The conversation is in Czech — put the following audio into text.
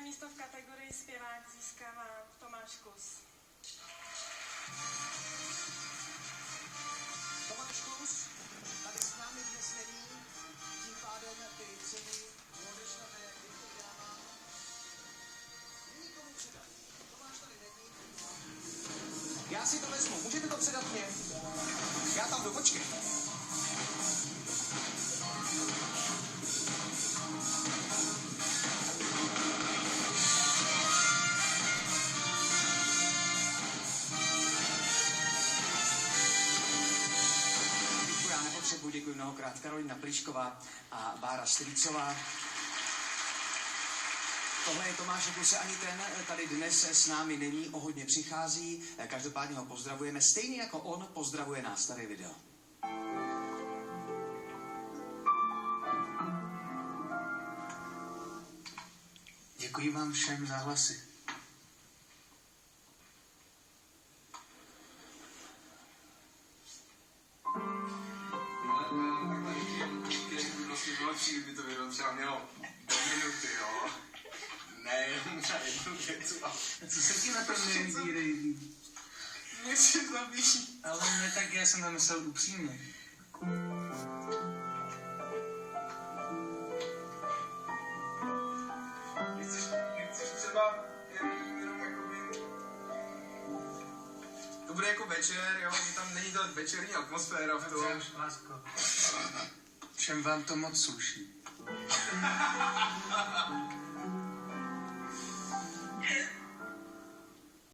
místo v kategorii zpěvák získává Tomáš Kus. Tomáš Kus tady s námi dnes není, tím pádem ty ceny odešleme Instagrama. Není komu předat. Tomáš tady není. Já si to vezmu, můžete to předat mě? Já tam jdu, počkej. Děkuji mnohokrát Karolina Plíšková a Bára Strýcová. Tohle je Tomáš Kuse, ani ten tady dnes s námi není, o hodně přichází, každopádně ho pozdravujeme, stejně jako on pozdravuje nás, tady video. Děkuji vám všem za hlasy. By to video třeba mělo 2 minuty, jo. Ne, jenom na jednu větu. Co se ti na tom nelíbí? Mně se to líbí. Ale mě tak, já jsem to myslel upřímně. Nechceš třeba jenom jakoby... To bude jako večer, jo, že tam není ta večerní atmosféra v tom. Všem vám to moc sluší.